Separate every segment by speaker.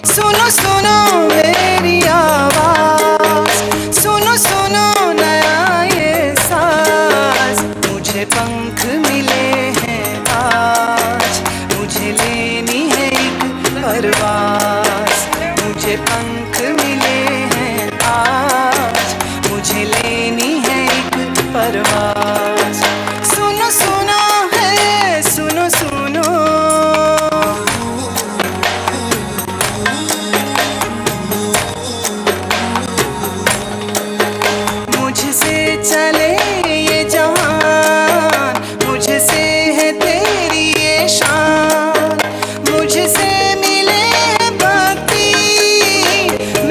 Speaker 1: सुनो सुनो मेरी आवाज, सुनो सुनो नया ये साज। मुझे पंख मिले हैं आज, मुझे लेनी है एक परवाज। मुझे पंख मिले हैं आज, मुझे लेनी है एक परवाज। सुनो सुनो है, सुनो सुनो। मुझसे चले ये जहान, मुझसे है तेरी ये शान। मुझसे मिले है भक्ति,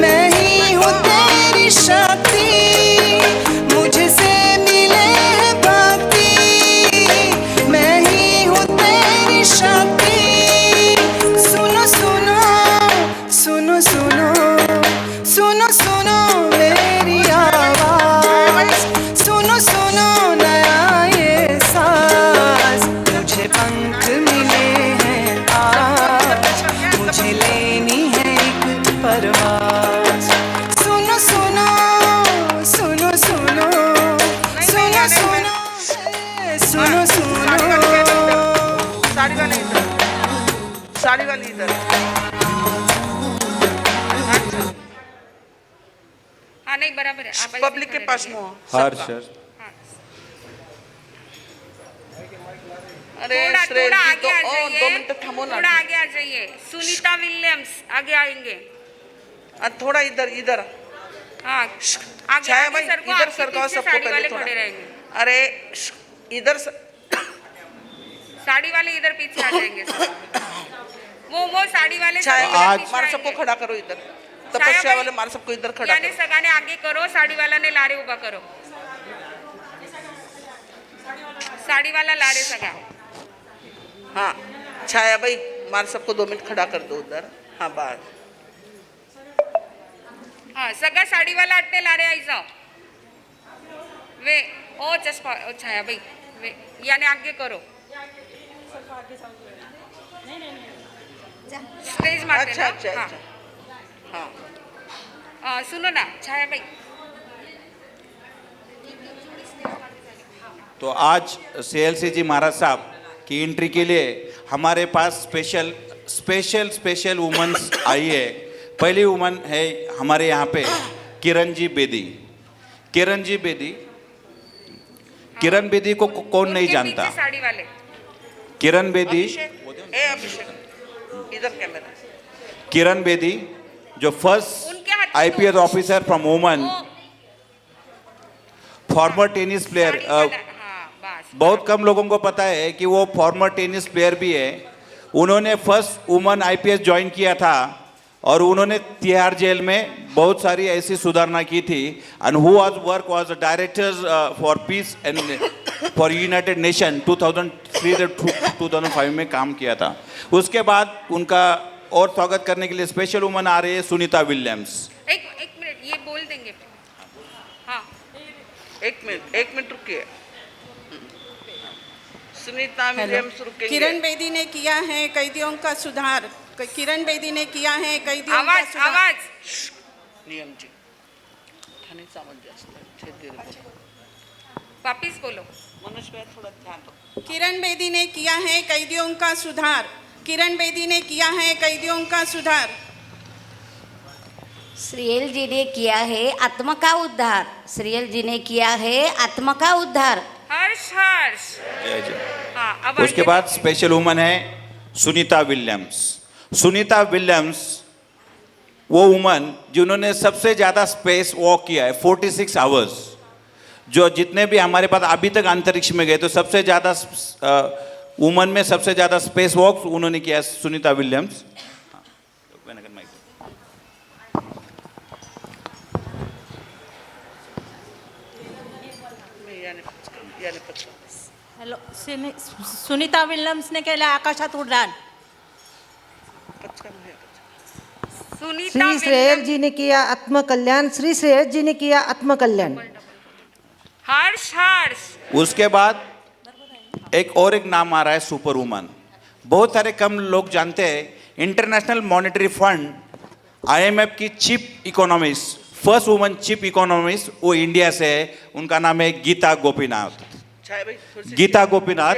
Speaker 1: मैं ही हूँ तेरी शक्ति। मुझसे मिले है भक्ति, मैं ही हूँ तेरी शक्ति। सुनो सुनो, सुनो सुनो, सुनो सुनो मेरी आवाज। सुनो सुनो नया ये साज। मुझे पंख मिले हैं आज, मुझे लेनी है एक परवाज। सुनो सुनो, सुनो सुनो, सुनो सुनो, सुनो सुनो।
Speaker 2: साड़ी वाली इधर, साड़ी वाली इधर।
Speaker 3: हाँ नहीं बराबर है, आप ऐसे
Speaker 2: पब्लिक के
Speaker 3: खड़े
Speaker 2: पास
Speaker 3: रहिए।
Speaker 2: मुँह।
Speaker 4: हर्ष
Speaker 3: हाँ।
Speaker 2: अरे
Speaker 3: थोड़ा
Speaker 2: श्रेय
Speaker 3: थोड़ा
Speaker 2: जी
Speaker 3: आगे आ
Speaker 2: तो
Speaker 3: जाइए,
Speaker 2: 2 मिनट थमो ना।
Speaker 3: थोड़ा आगे आ जाइए। सुनीता विलियम्स आगे आएंगे।
Speaker 2: थोड़ा इधर इधर।
Speaker 3: हाँ आगे
Speaker 2: छाया
Speaker 3: आगे
Speaker 2: भाई
Speaker 3: सरको,
Speaker 2: इधर
Speaker 3: आपके
Speaker 2: सरकाओ
Speaker 3: पीछे
Speaker 2: सबको
Speaker 3: साड़ी
Speaker 2: पहले
Speaker 3: वाले
Speaker 2: थोड़ा।
Speaker 3: खड़े रहेंगे।
Speaker 2: अरे इधर
Speaker 3: साड़ी वाले इधर पीछे आ जाएंगे सब। वो साड़ी वाले
Speaker 2: छाया
Speaker 3: सब
Speaker 2: भाई
Speaker 3: इधर पीछे
Speaker 2: मार सबको
Speaker 3: आएंगे।
Speaker 2: खड़ा करो इधर।
Speaker 3: छाया
Speaker 2: तपस्या
Speaker 3: भाई,
Speaker 2: वाले मार सबको इधर खड़ा
Speaker 3: यानी
Speaker 2: करो।
Speaker 3: सगाने आगे करो, साड़ी वाला ने लारे उबा करो। साड़ी वाला लारे सगा।
Speaker 2: हाँ छाया भाई मार सबको 2 मिनट खड़ा कर दो उधर। हाँ बस।
Speaker 3: हाँ सगा साड़ी वाला अट्टे लारे आई जाओ। वे ओ चश्मा ओ छाया भाई वे यानी आगे करो। स्टेज मारते
Speaker 2: अच्छा
Speaker 3: ना।
Speaker 2: अच्छा
Speaker 3: हाँ।
Speaker 2: अच्छा हाँ
Speaker 3: सुनो ना छाया भाई।
Speaker 4: तो आज सीएलसी जी महाराज साहब की एंट्री के लिए हमारे पास स्पेशल वुमेन्स आई है। पहली वुमन है हमारे यहाँ पे किरण जी बेदी। किरण जी बेदी, किरण बेदी को कौन नहीं
Speaker 3: उनके
Speaker 4: जानता।
Speaker 3: पीछे साड़ी वाले।
Speaker 4: किरण बेदी,
Speaker 2: अभिषेक इधर कैमरा।
Speaker 4: किरण बेदी जो
Speaker 3: उनके
Speaker 4: फर्स्ट
Speaker 3: हाथ में
Speaker 4: आईपीएस
Speaker 3: दो।
Speaker 4: ऑफिसर फ्रॉम वुमन,
Speaker 3: वो
Speaker 4: फॉर्मर टेनिस प्लेयर।
Speaker 3: साड़ी वाला, हाँ बस।
Speaker 4: बहुत कम लोगों को पता है कि वो फॉर्मर टेनिस प्लेयर भी है। उन्होंने फर्स्ट वुमन आईपीएस ज्वाइन किया था और उन्होंने तिहाड़ जेल में बहुत सारी ऐसी सुधारणा की थी। And who was was directors for piece and for United nation 2003 से 2005 में काम किया था। उसके बाद उनका और स्वागत करने के लिए स्पेशल वुमन आ रही है सुनीता विलियम्स।
Speaker 3: एक मिनट ये बोल देंगे। हाँ
Speaker 2: 1 मिनट रुकिए। सुनीता विलियम्स रुकेंगे।
Speaker 5: किरण बेदी ने किया है कैदियों का सुधार। किरण बेदी ने किया है कैदियों का
Speaker 3: आवाज
Speaker 5: सुधार।
Speaker 3: आवाज।
Speaker 2: नियम जी ठाणे सामंजस्य
Speaker 3: वापिस बोलो।
Speaker 2: मनुष्य भाई थोड़ा ध्यान दो।
Speaker 5: किरण बेदी ने किया है कैदियों का सुधार। किरण बेदी ने किया है कैदियों का सुधार।
Speaker 6: श्रीयल जी ने किया है आत्मा का उद्धार। श्रीयल जी ने किया है आत्मा का उद्धार।
Speaker 3: हर्ष हर्ष।
Speaker 4: जय जय।
Speaker 3: हाँ अब
Speaker 4: उसके
Speaker 3: आगे
Speaker 4: बाद स्पेशल वुमन है सुनीता विलियम्स। सुनीता विलियम्स वो वुमन जिन्होंने सबसे ज़्यादा स्पेस वॉक किया है 46 आवर्स। जो जितने भी हमारे पास अभी तक अंतरिक्ष में गए तो सबसे ज़्यादा वुमन में सबसे ज़्यादा स्पेस वॉक उन्होंने किया है सुनीता विलियम्स।
Speaker 7: हॅलो सुनीता विल्यम्सने केलं आकाशात उड्डाण.
Speaker 3: सुनीता
Speaker 8: श्री श्रेयल जी ने किया आत्मकल्याण। श्री श्रेयल जी ने किया आत्मकल्याण।
Speaker 3: हर्ष हर्ष।
Speaker 4: उसके बाद एक नाम आ रहा है सुपर वुमन। बहुत सारे कम लोग जानते हैं इंटरनेशनल मॉनेटरी फंड IMF की chief economist, first woman chief economist वो इंडिया से है, उनका नाम है गीता गोपीनाथ।
Speaker 2: छाया भाई थोड़ी सी
Speaker 4: गीता गोपीनाथ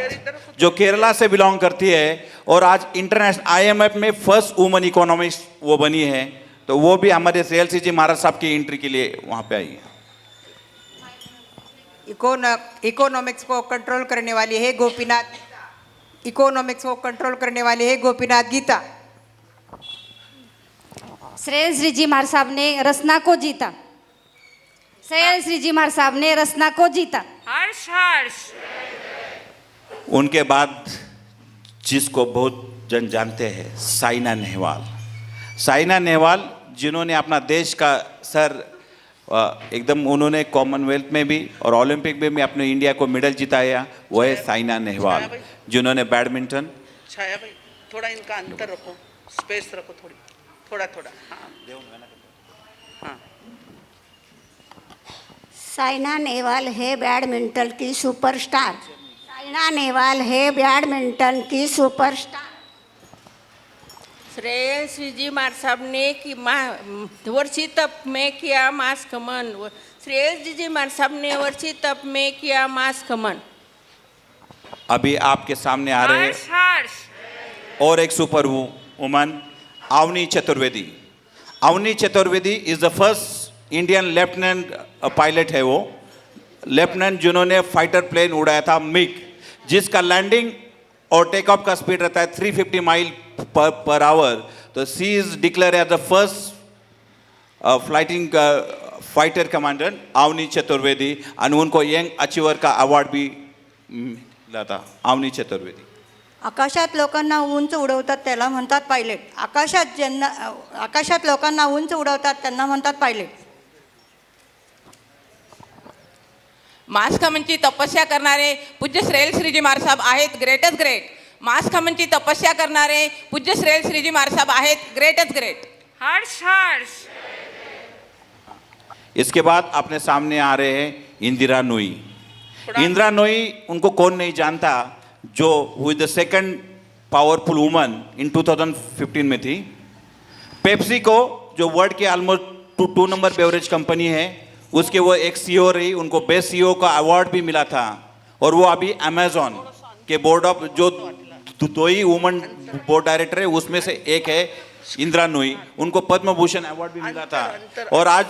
Speaker 4: जो केरला से बिलोंग करती है और आज इंटरनेशनल IMF में फर्स्ट वुमन इकोनॉमिस्ट वो बनी है, तो वो भी हमारे CLCG महाराज साहब की एंट्री के लिए वहाँ पे आई है।
Speaker 9: इकोनॉमिक्स को कंट्रोल करने वाली है गोपीनाथ। इकोनॉमिक्स को कंट्रोल करने वाली है गोपीनाथ गीता।
Speaker 6: श्रेयस जी महाराज साहब ने रसना को जीता। श्रेयस जी महाराज साहब ने रसना को जीता।
Speaker 3: हर्ष हर्ष
Speaker 4: उनके बाद जिसको बहुत जन जानते हैं, साइना नेहवाल। साइना नेहवाल जिन्होंने अपना देश का सर एकदम, उन्होंने कॉमनवेल्थ में भी और ओलंपिक में भी अपने इंडिया को मेडल जिताया, वो है साइना नेहवाल, जिन्होंने बैडमिंटन।
Speaker 2: छाया भाई थोड़ा इनका अंतर रखो, स्पेस रखो, थोड़ी थोड़ा थोड़ा। हाँ
Speaker 10: साइना नेहवाल है बैडमिंटन की सुपरस्टार। साइना नेहवाल है बैडमिंटन की सुपरस्टार।
Speaker 5: श्रेयस जी महाराज साहब ने कि वर्षी तप में किया मास खमन। श्रेयस जी महाराज साहब ने वर्षी तप में किया मास खमन।
Speaker 4: अभी आपके सामने आ रहे
Speaker 3: हर्ष हर्ष
Speaker 4: और एक super woman, Avani Chaturvedi. Avani Chaturvedi is the first Indian lieutenant pilot है। वो लेफ्टिनेंट जिन्होंने फाइटर प्लेन उड़ाया था मिग, जिसका लैंडिंग और टेक ऑफ का स्पीड रहता है 350 माइल पर आवर। तो she is declared as the first flighting fighter commander Avani Chaturvedi, और उनको यंग अचीवर का अवार्ड भी मिला था। अवनी चतुर्वेदी
Speaker 9: आकाशात लोकांना उंच उडवतात त्याला म्हणतात पायलट। आकाशात लोकांना उंच उडवतात त्यांना म्हणतात पायलट।
Speaker 5: मास खमनची तपस्या करणारे पूज्य श्रेयल श्रीजी महाराज साहेब आहेत ग्रेटच ग्रेट। मास खमनची तपस्या करणारे पूज्य श्रेयल श्रीजी महाराज साहेब आहेत ग्रेटच ग्रेट।
Speaker 3: हर्ष हर्ष
Speaker 4: इसके बाद अपने सामने आ रहे हैं इंदिरा नूई। इंदिरा नूई उनको कौन नहीं जानता, जो हुई the second powerful woman in 2015 में थी। पेप्सी को जो वर्ल्ड के ऑलमोस्ट 2 नंबर बेवरेज कंपनी है, उसके वो एक CEO रही, उनको बेस्ट CEO का अवार्ड भी मिला था। और वो अभी अमेजॉन के बोर्ड ऑफ जो 2 ही वुमन बोर्ड डायरेक्टर है उसमें से एक है इंदिरा नूई, उनको पद्म भूषण अवार्ड भी मिला था। और आज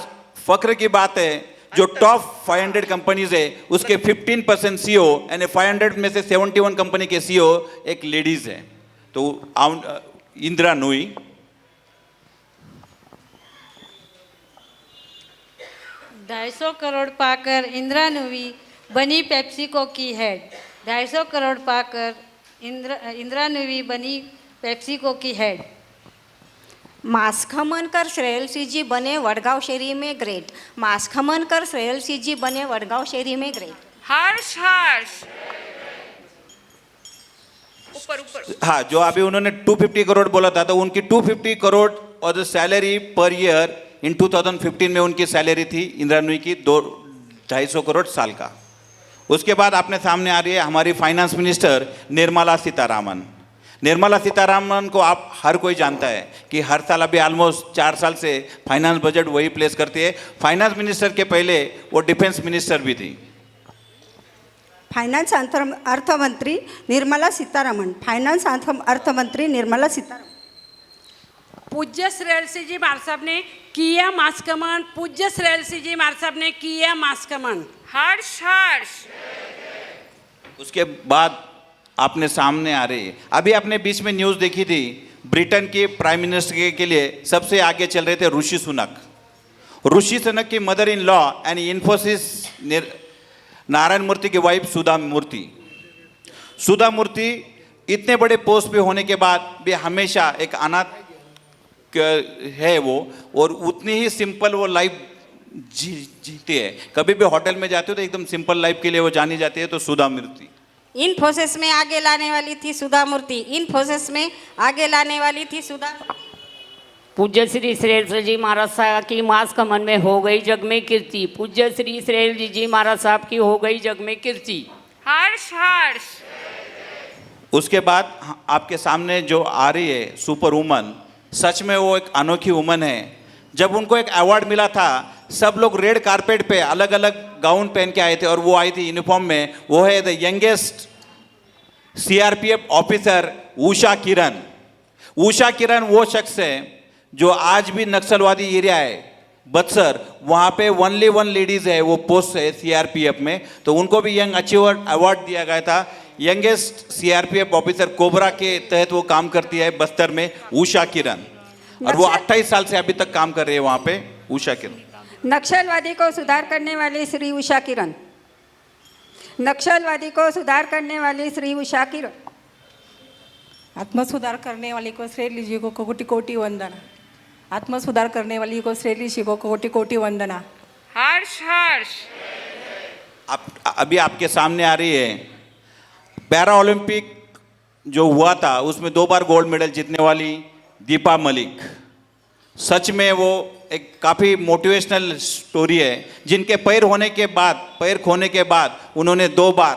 Speaker 4: फख्र की बात है, जो टॉप 500 कंपनीज है उसके 15% CEO यानी 500 में से 71 कंपनी के CEO एक लेडीज है। तो इंदिरा नूई।
Speaker 7: 250 करोड़ पाकर इंदिरा नूई बनी पेप्सिको की हेड। 250 करोड़ पाकर इंदिरा नूई बनी पेप्सिको की हेड।
Speaker 10: मास खमन कर श्रेयल जी बने वडगांव शेरी में ग्रेट। मास खमन कर श्रेयल जी बने वडगांव शेरी में ग्रेट।
Speaker 3: हर्ष हर्ष ऊपर ऊपर।
Speaker 4: हाँ, जो अभी उन्होंने 250 करोड़ बोला था, तो उनकी 250 करोड़ और जो सैलरी पर ईयर इन 2015 में उनकी सैलरी थी इंदिरा नूई की 250 करोड़ साल का। उसके बाद अपने सामने आ रही है हमारी फाइनेंस मिनिस्टर निर्मला सीतारामन। निर्मला सीतारामन को आप हर कोई जानता है कि हर साल अभी ऑलमोस्ट 4 साल से फाइनेंस बजट वही प्लेस करती है। फाइनेंस मिनिस्टर के पहले वो डिफेंस मिनिस्टर भी थी।
Speaker 9: फाइनेंस अर्थमंत्री निर्मला सीतारामन। फाइनेंस अर्थमंत्री निर्मला सीतारामन।
Speaker 7: पूज्य श्रेयल जी महाराज साहब ने किया मास खमन। पूज्य श्रेयल जी महाराज साहब ने किया मास खमन।
Speaker 3: हर्ष हर्ष
Speaker 4: उसके बाद आपने सामने आ रही है, अभी आपने बीच में न्यूज़ देखी थी, ब्रिटेन के प्राइम मिनिस्टर के लिए सबसे आगे चल रहे थे ऋषि सुनक। ऋषि सुनक की मदर इन लॉ यानी इन्फोसिस नारायण मूर्ति की वाइफ सुधा मूर्ति। सुधा मूर्ति इतने बड़े पोस्ट पे होने के बाद भी हमेशा एक अनाथ है वो, और उतनी ही सिंपल वो लाइफ जीती है। कभी भी होटल में जाते हो तो एकदम सिंपल लाइफ के लिए वो जानी जाती है। तो सुधा मूर्ति
Speaker 10: इन्फोसिस में आगे लाने वाली थी सुधा मूर्ति। इन्फोसिस में आगे लाने वाली थी सुधा।
Speaker 11: पूज्य श्री श्रेयल जी महाराज साहब की मास खमन में हो गई जग में कीर्ति। पूज्य श्री श्रेयल जी महाराज साहब की हो गई जग में कीर्ति।
Speaker 3: हर्ष हर्ष
Speaker 4: उसके बाद आपके सामने जो आ रही है सुपर वुमन सच में वो एक अनोखी वुमन है। जब उनको एक अवार्ड मिला था, सब लोग रेड कारपेट पे अलग अलग गाउन पहन के आए थे और वो आई थी यूनिफॉर्म में। वो है the youngest CRPF officer Usha Kiran. Usha Kiran वो शख्स है जो आज भी नक्सलवादी एरिया है बत्सर, वहाँ पे ओनली वन लेडीज है, वो पोस्ट है सीआरपीएफ में। तो उनको भी यंग अचीवर अवार्ड दिया गया था। यंगेस्ट सीआरपीएफ ऑफिसर कोबरा के तहत वो काम करती है बस्तर में, उषा किरण। और वो 28 साल से अभी तक काम कर रही है वहाँ पे, उषा किरण।
Speaker 12: नक्सलवादी को सुधार करने वाली श्री उषा किरण। नक्सलवादी को सुधार करने वाली श्री उषा किरण।
Speaker 13: आत्मसुधार करने वाली को श्रेय जी को कोटि कोटि वंदना। आत्मसुधार करने वाली को श्रेय जी को कोटि कोटि वंदना।
Speaker 3: हर्ष हर्ष।
Speaker 4: अभी आपके सामने आ रही है पैरा ओलंपिक जो हुआ था उसमें 2 बार गोल्ड मेडल जीतने वाली दीपा मलिक। सच में वो एक काफ़ी मोटिवेशनल स्टोरी है। जिनके पैर खोने के बाद उन्होंने 2 बार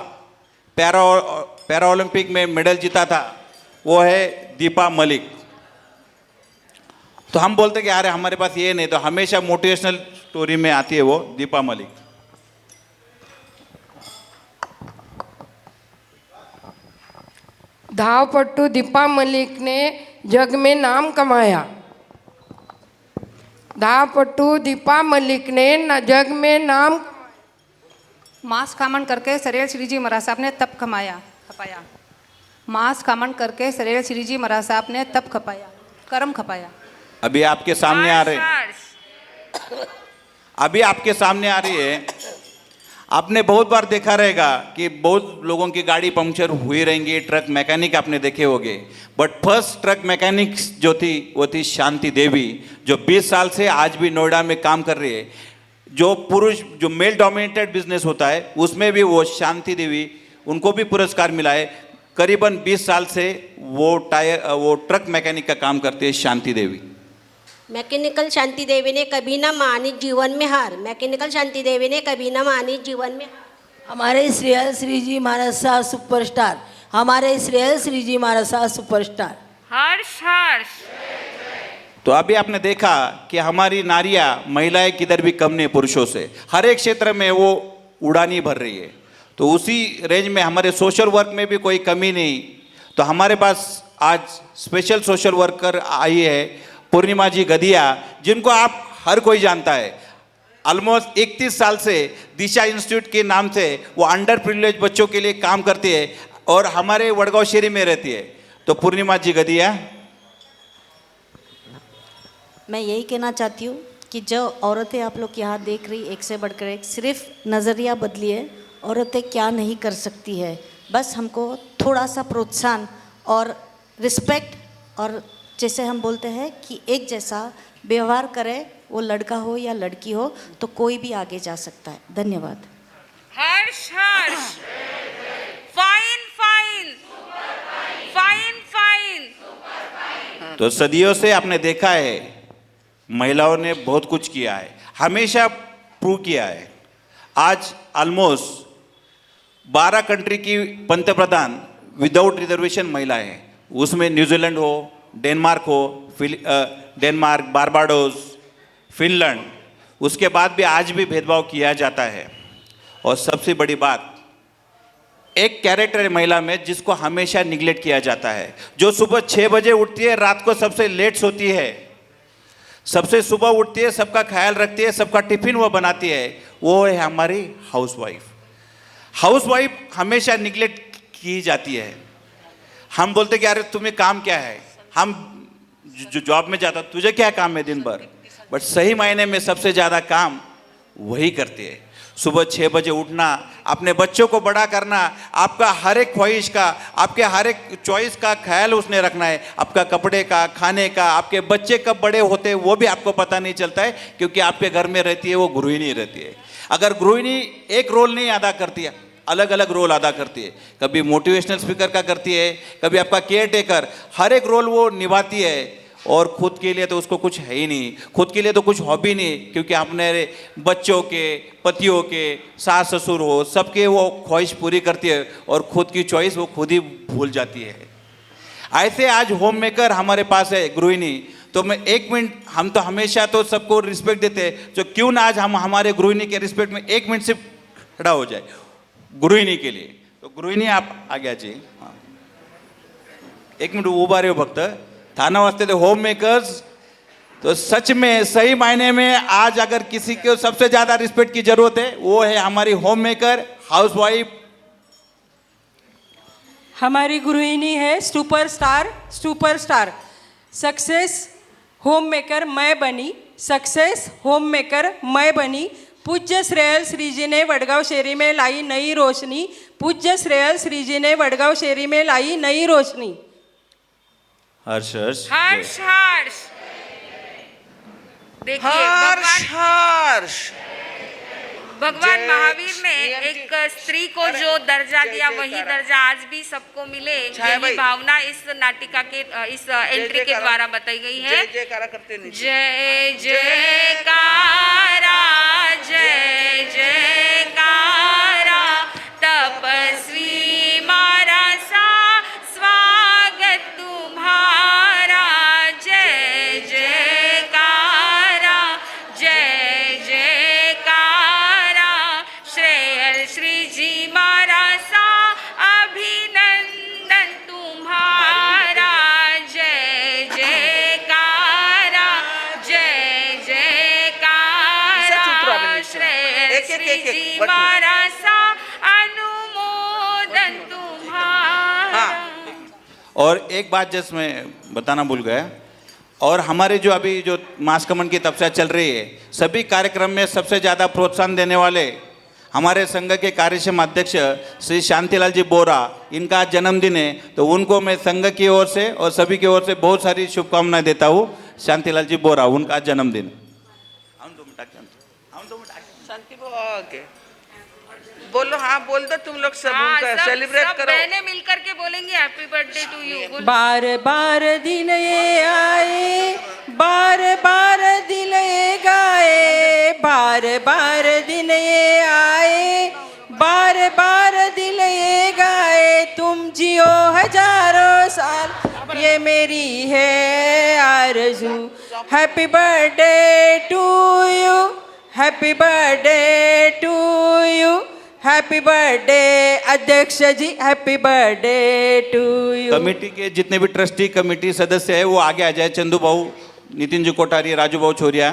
Speaker 4: पैरा ओलंपिक में मेडल जीता था, वो है दीपा मलिक। तो हम बोलते कि यार हमारे पास ये नहीं, तो हमेशा मोटिवेशनल स्टोरी में आती है वो दीपा मलिक।
Speaker 14: धावपट्टू दीपा मलिक ने जग में नाम कमाया। धावपट्टू दीपा मलिक ने जग में नाम।
Speaker 15: मांस खामन करके सरेल श्री जी महाराज साहब ने तप खपाया। मांस खामन करके सरेल श्री जी महाराज साहब ने तप खपाया, कर्म खपाया।
Speaker 4: अभी आपके सामने आ रही है। आपने बहुत बार देखा रहेगा कि बहुत लोगों की गाड़ी पंक्चर हुई रहेंगी, ट्रक मैकेनिक आपने देखे होंगे। बट फर्स्ट ट्रक मैकेनिक जो थी वो थी शांति देवी, जो 20 साल से आज भी नोएडा में काम कर रही है। जो मेल डोमिनेटेड बिजनेस होता है उसमें भी वो शांति देवी, उनको भी पुरस्कार मिला है। करीबन 20 साल से वो ट्रक मैकेनिक का काम करती है शांति देवी।
Speaker 16: मैकेनिकल शांति देवी ने कभी ना मानी जीवन में हार। मैकेनिकल शांति देवी ने कभी ना मानी जीवन में।
Speaker 17: हमारे श्रेयल श्री जी महाराज साहब सुपरस्टार। हमारे श्रेयल श्री जी महाराज साहब सुपरस्टार।
Speaker 3: हर्ष हर्ष।
Speaker 4: तो अभी आपने देखा कि हमारी नारियां, महिलाएं किधर भी कम नहीं पुरुषों से। हर एक क्षेत्र में वो उड़ानी भर रही है। तो उसी रेंज में हमारे सोशल वर्क में भी कोई कमी नहीं। तो हमारे पास आज स्पेशल सोशल वर्कर आई है पूर्णिमा जी गदिया, जिनको आप हर कोई जानता है। ऑलमोस्ट 31 साल से दिशा इंस्टीट्यूट के नाम से वो अंडर प्रिविलेज बच्चों के लिए काम करती है और हमारे वडगांव शहरी में रहती है। तो पूर्णिमा जी गदिया।
Speaker 18: मैं यही कहना चाहती हूँ कि जो औरतें आप लोग यहाँ देख रही, एक से बढ़कर एक, सिर्फ नज़रिया बदलिए। औरतें क्या नहीं कर सकती है, बस हमको थोड़ा सा प्रोत्साहन और रिस्पेक्ट, और जैसे हम बोलते हैं कि एक जैसा व्यवहार करे, वो लड़का हो या लड़की हो, तो कोई भी आगे जा सकता है। धन्यवाद।
Speaker 3: Harsh Harsh. Fine fine fine fine.
Speaker 4: तो सदियों से आपने देखा है महिलाओं ने बहुत कुछ किया है, हमेशा प्रूव किया है। आज ऑलमोस्ट 12 कंट्री की पंतप्रधान विदाउट रिजर्वेशन महिला है। उसमें न्यूजीलैंड हो, डेनमार्क हो, डेनमार्क, बारबाडोस, फिनलैंड, उसके बाद भी आज भी भेदभाव किया जाता है। और सबसे बड़ी बात, एक कैरेक्टर है महिला में जिसको हमेशा निगलेक्ट किया जाता है, जो सुबह 6 बजे उठती है, रात को सबसे लेट सोती है, सबसे सुबह उठती है, सबका ख्याल रखती है, सबका टिफिन वो बनाती है, वो है हमारी हाउसवाइफ। हाउसवाइफ हमेशा निगलेक्ट की जाती है। हम बोलते कि अरे तुम्हें काम क्या है, हम जो जॉब में जाता, तुझे क्या काम है दिन भर, बट सही मायने में सबसे ज़्यादा काम वही करती है। सुबह 6 बजे उठना, अपने बच्चों को बड़ा करना, आपका हर एक ख्वाहिश का, आपके हर एक चॉइस का ख्याल उसने रखना है, आपका कपड़े का, खाने का। आपके बच्चे कब बड़े होते हैं वो भी आपको पता नहीं चलता है, क्योंकि आपके घर में रहती है वो गृहिणी रहती है। अगर गृहिणी एक रोल नहीं अदा करती है, अलग अलग रोल अदा करती है, कभी मोटिवेशनल स्पीकर का करती है, कभी आपका केयर टेकर, हर एक रोल वो निभाती है। और खुद के लिए तो उसको कुछ है ही नहीं, खुद के लिए तो कुछ हॉबी नहीं, क्योंकि अपने बच्चों के, पतियों के, सास ससुर हो, सबके वो ख्वाहिश पूरी करती है और खुद की चॉइस वो खुद ही भूल जाती है। ऐसे आज होम मेकर हमारे पास है गृहिणी, तो मैं 1 मिनट, हम तो हमेशा तो सबको रिस्पेक्ट देते हैं, तो क्यों ना आज हम हमारे गृहिणी के रिस्पेक्ट में 1 मिनट से खड़ा हो जाए गृहिणी के लिए. तो गृहिणी आप आगे आजी. 1 मिनट उभा रहे हो फक्त. थाना वास्ते थे होम मेकर्स. तो सच में सही मायने में आज अगर किसी को सबसे ज़्यादा रिस्पेक्ट की जरूरत है वो है हमारी होम मेकर, हाउस वाइफ.
Speaker 19: हमारी गृहिणी है superstar. Superstar success home maker मैं बनी. सक्सेस होम मेकर मैं बनी. पूज्य श्रेयल श्री जी ने वडगांव शेरी में लाई नई रोशनी. पूज्य श्रेयल श्री जी ने वडगांव शेरी में लाई नई रोशनी.
Speaker 4: हर्ष हर्ष
Speaker 3: हर्ष हर्ष. देखिए भगवान महावीर ने एक स्त्री को जो दर्जा दिया वही दर्जा आज भी सबको मिले, यही भावना इस नाटिका के इस एंट्री के द्वारा बताई गई है. जय जयकारा जय जयकारा तपस्वी मारा सा स्वागत तुम्हारा. जय जयकारा जय जयकारा श्रेयल श्री जी मारा सा अभिनंदन तुम्हारा. जय जयकारा जय जयकारा श्रेयल श्री जी मारा सा अनुमोदन तुम्हारा.
Speaker 4: और एक बात जस्ट मैं बताना भूल गया, और हमारे जो अभी जो मास कमन की तपस्या चल रही है, सभी कार्यक्रम में सबसे ज़्यादा प्रोत्साहन देने वाले हमारे संघ के कार्यक्षम अध्यक्ष श्री शांतिलाल जी बोरा, इनका आज जन्मदिन है. तो उनको मैं संघ की ओर से और सभी की ओर से बहुत सारी शुभकामनाएं देता हूँ. शांतिलाल जी बोरा, उनका आज जन्मदिन.
Speaker 2: शांति ओके बोलो. हाँ बोल दो तुम लोग सब सेलिब्रेट करो.
Speaker 3: बहनें मिलकर के बोलेंगे हैप्पी बर्थडे टू यू.
Speaker 19: बार बार दिन ये आए, बार बार दिल ये गाए. बार बार दिन ये आए, बार बार दिल ये गाए. तुम जियो हजारों साल ये मेरी है आरज़ू. Happy birthday to you. Happy birthday to you. Happy birthday अध्यक्ष ji. Happy birthday to you.
Speaker 4: Committee के जितने भी ट्रस्टी कमेटी सदस्य है वो आगे आ जाए. चंदू भाऊ, नितीन जी कोठारी, राजू भाऊ छोरिया.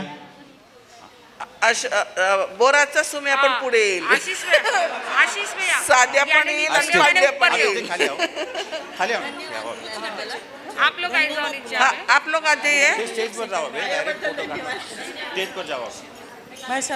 Speaker 2: बोराचा सुम्या पण पुढे येईल.
Speaker 3: आशीष भैया
Speaker 2: साध्या पण येईल आणि पांड्या पण येईल.
Speaker 3: आप लोग आए जाओ नीचे.
Speaker 2: आप लोग आ जाइए.
Speaker 4: स्टेज पर जाओ. स्टेज पर जाओ.